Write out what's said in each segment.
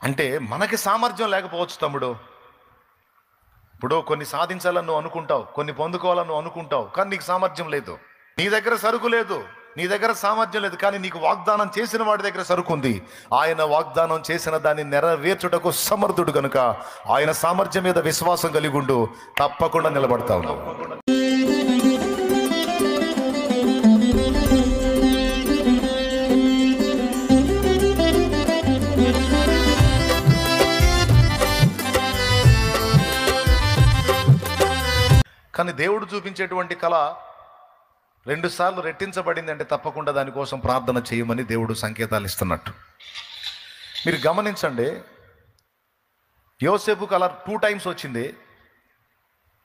అంటే మనకి సామర్థ్యం లేకపోవచ్చు తమ్ముడు. ఇప్పుడు కొన్ని సాధించాలని నువ్వు అనుకుంటావు, కొన్ని పొందుకోవాలని నువ్వు అనుకుంటావు, కానీ నీకు సామర్థ్యం లేదు. నీ దగ్గర సరుకు లేదు, నీ దగ్గర సామర్థ్యం లేదు, కానీ నీకు వాగ్దానం చేసిన వాడి దగ్గర సరుకు ఉంది. ఆయన వాగ్దానం చేసిన దాన్ని నెరవేర్చుటకు సమర్థుడు కనుక ఆయన సామర్థ్యం మీద విశ్వాసం కలిగి ఉండు, తప్పకుండా నిలబడతా ఉన్నావు. కానీ దేవుడు చూపించేటువంటి కళ 2 సార్లు రెట్టించబడింది అంటే తప్పకుండా దానికోసం ప్రార్థన చేయమని దేవుడు సంకేతాలు ఇస్తున్నట్టు. మీరు గమనించండి, యోసేపు కళ 2 టైమ్స్ వచ్చింది.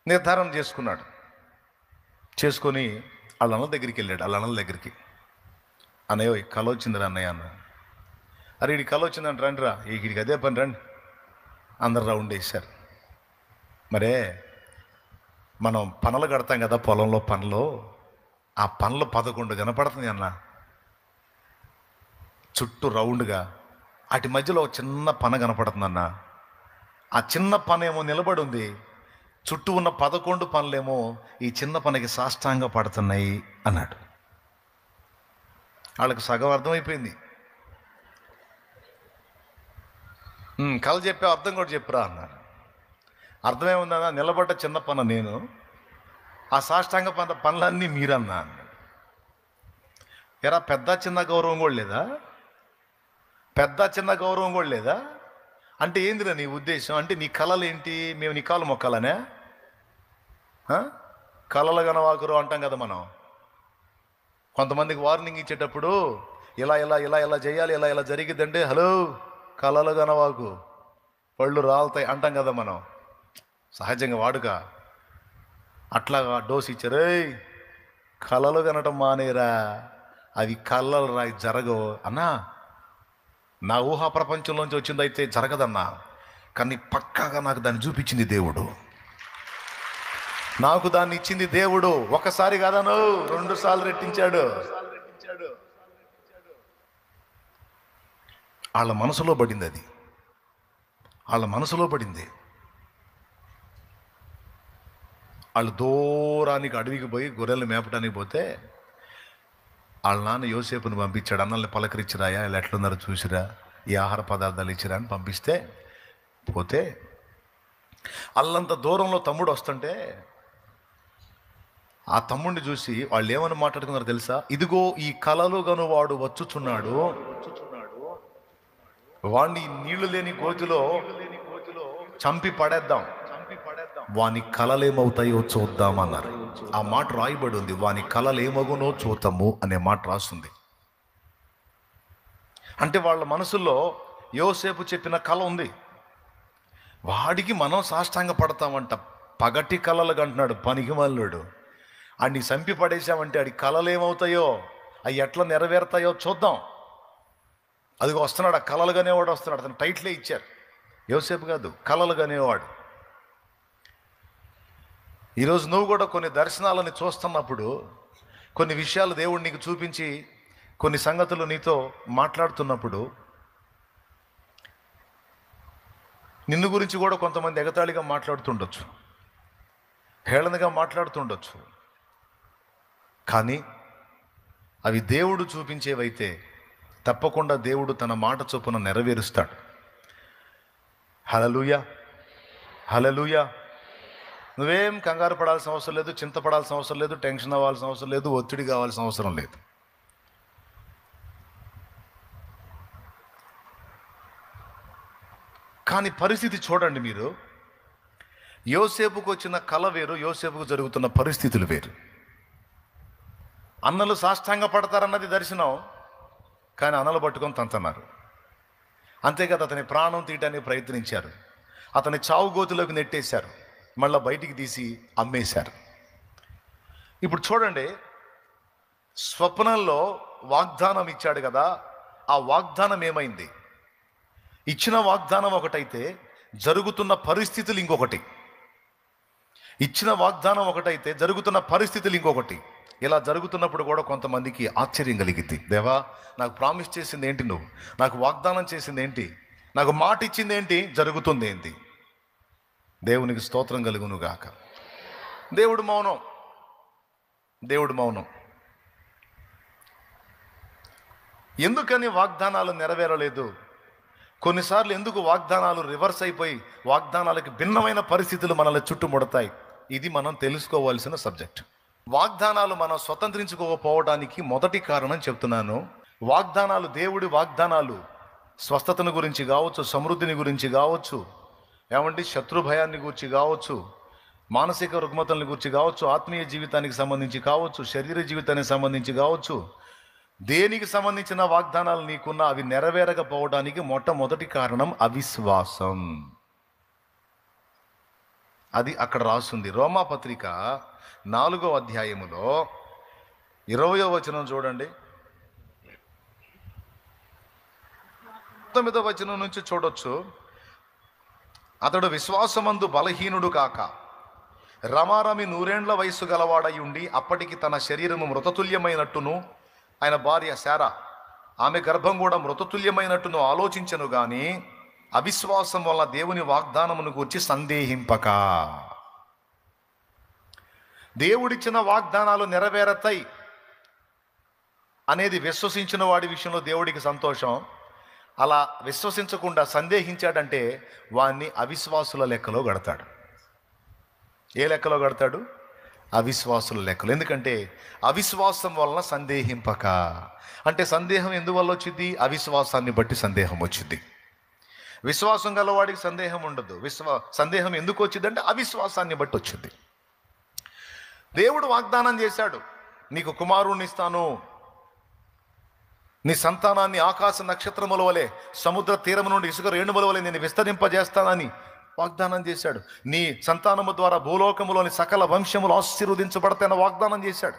నిర్ధారణ చేసుకున్నాడు, చేసుకొని వాళ్ళ అన్నల దగ్గరికి వెళ్ళాడు. వాళ్ళ అన్నల దగ్గరికి, అన్నయ్య కళ వచ్చిందిరా అన్నయ్య అన్న. అరే వీడికి కళ వచ్చిందంట, రండి రా, వీడికి అదే పని రండి. అందరు రౌండ్ వేశారు. మరే మనం పనులు కడతాం కదా పొలంలో పనులు, ఆ పనులు 11 కనపడుతుంది అన్న, చుట్టూ రౌండ్గా. వాటి మధ్యలో ఒక చిన్న పన కనపడుతుంది అన్న. ఆ చిన్న పన ఏమో నిలబడి ఉంది, చుట్టూ ఉన్న 11 పనులేమో ఈ చిన్న పనికి సాష్టాంగ పడుతున్నాయి అన్నాడు. వాళ్ళకి సగం అర్థమైపోయింది. కళ చెప్పే అర్థం కూడా చెప్పురా అన్నారు. అర్థమేముందన్నా, నిలబడ్డ చిన్న పన నేను, ఆ సాష్టాంగ పనులన్నీ మీరన్నా. ఎరా పెద్ద చిన్న గౌరవం కూడా లేదా? పెద్ద చిన్న గౌరవం కూడా లేదా? అంటే ఏందిరా నీ ఉద్దేశం? అంటే నీ కళలు ఏంటి? మేము నీ కాలు మొక్కాలనే? కళలు గనవాకురు అంటాం కదా మనం. కొంతమందికి వార్నింగ్ ఇచ్చేటప్పుడు ఇలా ఇలా ఇలా ఇలా చేయాలి, ఇలా ఇలా జరిగిద్దంటే హలో కళలు గనవాకు, పళ్ళు రాలుతాయి అంటాం కదా మనం సహజంగా వాడుక. అట్లాగా డోస్ ఇచ్చారు, కళలు కనటం మానేరా, అవి కళలు రాయి జరగవు అన్నా. నా ఊహా ప్రపంచంలోంచి వచ్చిందైతే జరగదన్నా, కానీ పక్కాగా నాకు దాన్ని చూపించింది దేవుడు. నాకు దాన్ని ఇచ్చింది దేవుడు. ఒకసారి కాదను, 2 సార్లు రెట్టించాడు. వాళ్ళ మనసులో పడింది, అది వాళ్ళ మనసులో పడింది. వాళ్ళు దూరానికి అడవికి పోయి గొర్రెలు మేపడానికి పోతే వాళ్ళ నాన్న యోసేపుని పంపించాడు. అన్నల్ని పలకరించిరాయా, ఇలా ఎట్లున్నారో చూసిరా, ఈ ఆహార పదార్థాలు ఇచ్చిరా అని పంపిస్తే పోతే అల్లంత దూరంలో తమ్ముడు వస్తుంటే ఆ తమ్ముడిని చూసి వాళ్ళు ఏమని మాట్లాడుకున్నారో తెలుసా? ఇదిగో ఈ కలలు గను వాడు వచ్చుచున్నాడు, వాడిని నీళ్లు లేని గోతిలో చంపి పడేద్దాం, వాని కలలేమవుతాయో చూద్దామన్నారు. ఆ మాట రాయబడి ఉంది, వాని కలలేమగునో చూద్దాము అనే మాట రాస్తుంది. అంటే వాళ్ళ మనసులో యోసేపు చెప్పిన కళ ఉంది, వాడికి మనం సాష్టాంగ పడతామంట. పగటి కళలు అంటున్నాడు పనికి మల్లుడు. అన్ని చంపి పడేసామంటే ఆడి కళలేమవుతాయో, అవి ఎట్లా నెరవేరుతాయో చూద్దాం. అదిగో వస్తున్నాడు, ఆ కళలు గనేవాడు వస్తున్నాడు. అతను టైట్లే ఇచ్చారు, యోసేపు కాదు, కళలు గనేవాడు. ఈరోజు నువ్వు కూడా కొన్ని దర్శనాలను చూస్తున్నప్పుడు, కొన్ని విషయాలు దేవుడు నీకు చూపించి కొన్ని సంగతులు నీతో మాట్లాడుతున్నప్పుడు, నిన్ను గురించి కూడా కొంతమంది ఎగతాళిగా మాట్లాడుతుండొచ్చు, హేళనగా మాట్లాడుతుండొచ్చు. కానీ అవి దేవుడు చూపించేవైతే తప్పకుండా దేవుడు తన మాట చొప్పున నెరవేరుస్తాడు. హల్లెలూయా, హల్లెలూయా. నువ్వేం కంగారు పడాల్సిన అవసరం లేదు, చింతపడాల్సిన అవసరం లేదు, టెన్షన్ అవ్వాల్సిన అవసరం లేదు, ఒత్తిడి కావాల్సిన అవసరం లేదు. కానీ పరిస్థితి చూడండి మీరు, యోసేపుకు వచ్చిన కళ వేరు, యోసేపుకు జరుగుతున్న పరిస్థితులు వేరు. అన్నలు సాష్టాంగ పడతారన్నది దర్శనం, కానీ అన్నలు పట్టుకొని తంతున్నారు. అంతేకాదు, అతని ప్రాణం తీయటానికి ప్రయత్నించారు, అతని చావు గోతులోకి నెట్టేశారు, మళ్ళీ బయటికి తీసి అమ్మేశారు. ఇప్పుడు చూడండి, స్వప్నంలో వాగ్దానం ఇచ్చాడు కదా, ఆ వాగ్దానం ఏమైంది? ఇచ్చిన వాగ్దానం ఒకటైతే జరుగుతున్న పరిస్థితులు ఇంకొకటి. ఇచ్చిన వాగ్దానం ఒకటైతే జరుగుతున్న పరిస్థితులు ఇంకొకటి. ఇలా జరుగుతున్నప్పుడు కూడా కొంతమందికి ఆశ్చర్యం కలిగింది. దేవా, నాకు ప్రామిస్ చేసింది ఏంటి? నువ్వు నాకు వాగ్దానం చేసింది ఏంటి? నాకు మాట ఇచ్చింది ఏంటి, జరుగుతుంది ఏంటి. దేవునికి స్తోత్రం కలుగును గాక. దేవుడు మౌనం. దేవుడు మౌనం. ఎందుకని వాగ్దానాలు నెరవేరలేదు? కొన్నిసార్లు ఎందుకు వాగ్దానాలు రివర్స్ అయిపోయి వాగ్దానాలకి భిన్నమైన పరిస్థితులు మనల్ని చుట్టుముడతాయి? ఇది మనం తెలుసుకోవాల్సిన సబ్జెక్ట్. వాగ్దానాలు మనం స్వతంత్రించుకోకపోవడానికి మొదటి కారణం చెప్తున్నాను. వాగ్దానాలు, దేవుడి వాగ్దానాలు స్వస్థతను గురించి కావచ్చు, సమృద్ధిని గురించి కావచ్చు, ఏమంటే శత్రు భయాన్ని గురించి కావచ్చు, మానసిక రుగ్మతలను గురించి కావచ్చు, ఆత్మీయ జీవితానికి సంబంధించి కావచ్చు, శరీర జీవితానికి సంబంధించి కావచ్చు, దేనికి సంబంధించిన వాగ్దానాలు నీకున్న అవి నెరవేరకపోవడానికి మొట్టమొదటి కారణం అవిశ్వాసం. అది అక్కడ రాస్తుంది. రోమాపత్రిక 4వ అధ్యాయములో 20వ వచనం చూడండి. 9వ వచనం నుంచి చూడొచ్చు. అతడు విశ్వాసమందు బలహీనుడు కాక రమారమి 100 వయస్సు గలవాడై ఉండి అప్పటికి తన శరీరము మృతతుల్యమైనట్టును, ఆయన భార్య శారా ఆమె గర్భం కూడా మృతతుల్యమైనట్టును ఆలోచించను గాని అవిశ్వాసం వల్ల దేవుని వాగ్దానమును గురించి సందేహింపక. దేవుడిచ్చిన వాగ్దానాలు నెరవేరతాయి అనేది విశ్వసించిన వాడి విషయంలో దేవుడికి సంతోషం. అలా విశ్వసించకుండా సందేహించాడంటే వాణ్ణి అవిశ్వాసుల లెక్కలో గడతాడు. ఏ లెక్కలో గడతాడు? అవిశ్వాసుల లెక్కలు. ఎందుకంటే అవిశ్వాసం వలన సందేహింపక. అంటే సందేహం ఎందువల్ల వచ్చింది? అవిశ్వాసాన్ని బట్టి సందేహం వచ్చింది. విశ్వాసం గలవాడికి సందేహం ఉండదు. సందేహం ఎందుకు వచ్చింది అంటే అవిశ్వాసాన్ని బట్టి వచ్చింది. దేవుడు వాగ్దానం చేశాడు, నీకు కుమారుణ్ణి ఇస్తాను, నీ సంతానాన్ని ఆకాశ నక్షత్రముల వలె సముద్ర తీరము నుండి ఇసుక రేణుముల వలె నేను విస్తరింపజేస్తానని వాగ్దానం చేశాడు. నీ సంతానము ద్వారా భూలోకములోని సకల వంశములు ఆశీర్వదించబడతాయని వాగ్దానం చేశాడు.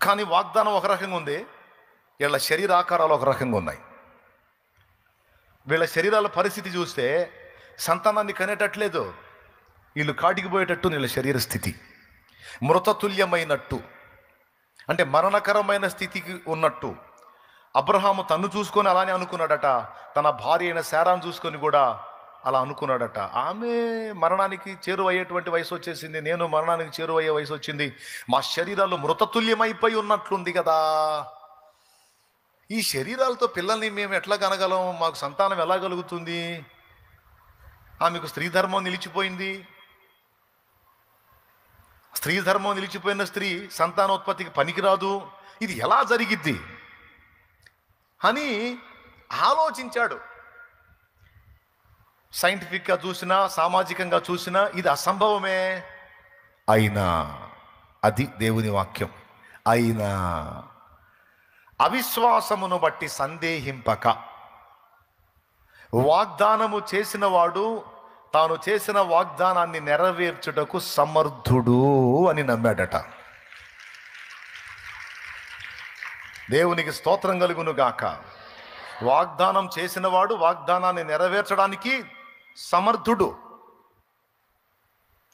కానీ వాగ్దానం ఒక రకంగా ఉంది, వీళ్ళ శరీర ఆకారాలు ఒక రకంగా ఉన్నాయి. వీళ్ళ శరీరాల పరిస్థితి చూస్తే సంతానాన్ని కనేటట్లేదు. వీళ్ళు కాటికి పోయేటట్టు వీళ్ళ శరీర స్థితి మృతతుల్యమైనట్టు, అంటే మరణకరమైన స్థితికి ఉన్నట్టు. అబ్రహాము తన్ను చూసుకొని అలానే అనుకున్నాడట, తన భార్య అయిన శారాను చూసుకొని కూడా అలా అనుకున్నాడట. ఆమె మరణానికి చేరువయ్యేటువంటి వయసు వచ్చేసింది, నేను మరణానికి చేరువయ్యే వయసు వచ్చింది, మా శరీరాలు మృతతుల్యమైపోయి ఉన్నట్లుంది కదా, ఈ శరీరాలతో పిల్లల్ని మేము ఎట్లా కనగలం, మాకు సంతానం ఎలా కలుగుతుంది, ఆమెకు స్త్రీ ధర్మం నిలిచిపోయింది, స్త్రీ ధర్మం నిలిచిపోయిన స్త్రీ సంతానోత్పత్తికి పనికిరాదు, ఇది ఎలా జరిగిద్ది అని ఆలోచించాడు. సైంటిఫిక్గా చూసినా సామాజికంగా చూసినా ఇది అసంభవమే. అయినా అది దేవుని వాక్యం. అయినా అవిశ్వాసమును బట్టి సందేహింపక, వాగ్దానము చేసిన వాడు తాను చేసిన వాగ్దానాన్ని నెరవేర్చుటకు సమర్థుడు అని నమ్మాడట. దేవునికి స్తోత్రం కలుగును గాక. వాగ్దానం చేసిన వాడు వాగ్దానాన్ని నెరవేర్చడానికి సమర్థుడు.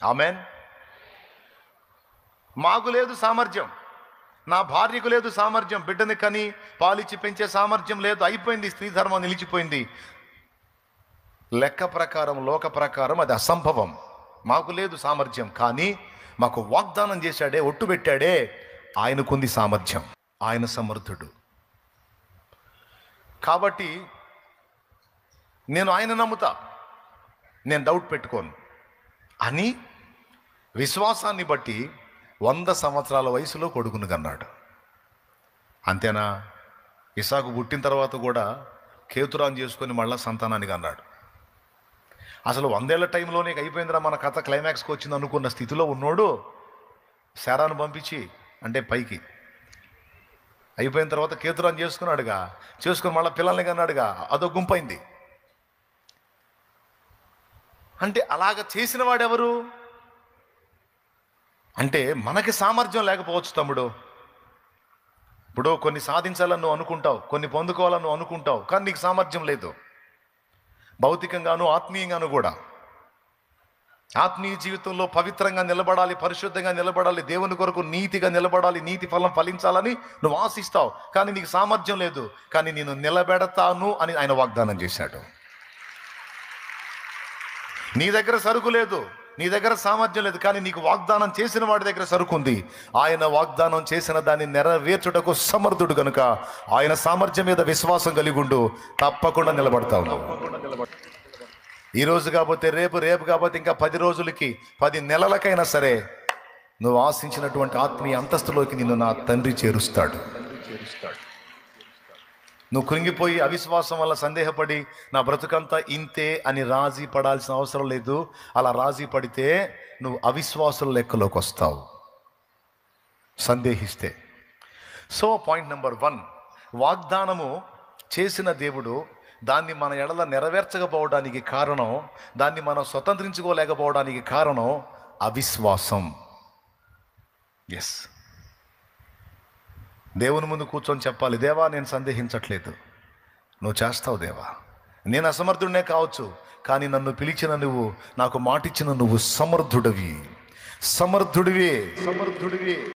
ఆమెన్. మాకు లేదు సామర్థ్యం, నా భార్యకు లేదు సామర్థ్యం, బిడ్డని కని పాలిచ్చి పెంచే సామర్థ్యం లేదు, అయిపోయింది, స్త్రీ ధర్మం నిలిచిపోయింది. లెక్క ప్రకారం, లోక ప్రకారం అది అసంభవం. మాకు లేదు సామర్థ్యం, కానీ మాకు వాగ్దానం చేశాడే, ఒట్టు పెట్టాడే, ఆయనకుంది సామర్థ్యం, ఆయన సమర్థుడు. కాబట్టి నేను ఆయన నమ్ముతా, నేను డౌట్ పెట్టుకోను అని విశ్వాసాన్ని బట్టి 100 సంవత్సరాల వయసులో కొడుకును కన్నాడు. అంతేనా? ఇసాకు పుట్టిన తర్వాత కూడా కేతురాన్ చేసుకొని మళ్ళా సంతానానికి అన్నాడు. అసలు 100 ఏళ్ల టైంలోనే అయిపోయిందిరా మన కథ, క్లైమాక్స్కి వచ్చింది అనుకున్న స్థితిలో ఉన్నోడు శారాను పంపించి, అంటే పైకి అయిపోయిన తర్వాత కేతురాన్ చేసుకున్నాడుగా, చేసుకుని మళ్ళీ పిల్లల్ని కన్నాడుగా, అదో గుంపైంది. అంటే అలాగ చేసిన వాడెవరు అంటే మనకి సామర్థ్యం లేకపోవచ్చు తమ్ముడు. ఇప్పుడు కొన్ని సాధించాలని నువ్వు అనుకుంటావు, కొన్ని పొందుకోవాలని నువ్వు అనుకుంటావు, కానీ నీకు సామర్థ్యం లేదు, భౌతికంగాను ఆత్మీయంగాను కూడా. ఆత్మీయ జీవితంలో పవిత్రంగా నిలబడాలి, పరిశుద్ధంగా నిలబడాలి, దేవుని కొరకు నీతిగా నిలబడాలి, నీతి ఫలం ఫలించాలని నువ్వు ఆశిస్తావు. కానీ నీకు సామర్థ్యం లేదు. కానీ నేను నిలబెడతాను అని ఆయన వాగ్దానం చేశాడు. నీ దగ్గర సరుకు లేదు, నీ దగ్గర సామర్థ్యం లేదు, కానీ నీకు వాగ్దానం చేసిన వాడి దగ్గర సరుకు ఉంది. ఆయన వాగ్దానం చేసిన దాన్ని నెరవేర్చుటకు సమర్థుడు కనుక ఆయన సామర్థ్యం మీద విశ్వాసం కలిగి ఉండు, తప్పకుండా నిలబడతావు. ఈరోజు కాకపోతే రేపు, రేపు కాకపోతే ఇంకా 10 రోజులకి, 10 నెలలకైనా సరే నువ్వు ఆశించినటువంటి ఆత్మీయ అంతస్తులోకి నిన్ను నా తండ్రి చేరుస్తాడు. నువ్వు కృంగిపోయి అవిశ్వాసం వల్ల సందేహపడి నా బ్రతుకంతా ఇంతే అని రాజీ పడాల్సిన అవసరం లేదు. అలా రాజీ పడితే నువ్వు అవిశ్వాసుల లెక్కలోకి వస్తావు, సందేహిస్తే. సో పాయింట్ నెంబర్ 1, వాగ్దానము చేసిన దేవుడు దాన్ని మన ఎడల నెరవేర్చకపోవడానికి కారణం, దాన్ని మనం స్వతంత్రించుకోలేకపోవడానికి కారణం అవిశ్వాసం. ఎస్, దేవుని ముందు కూర్చొని చెప్పాలి, దేవా నేను సందేహించట్లేదు, నువ్వు చేస్తావు దేవా, నేను అసమర్థుడినే కావచ్చు, కానీ నన్ను పిలిచిన నువ్వు, నాకు మాటిచ్చిన నువ్వు సమర్థుడివి.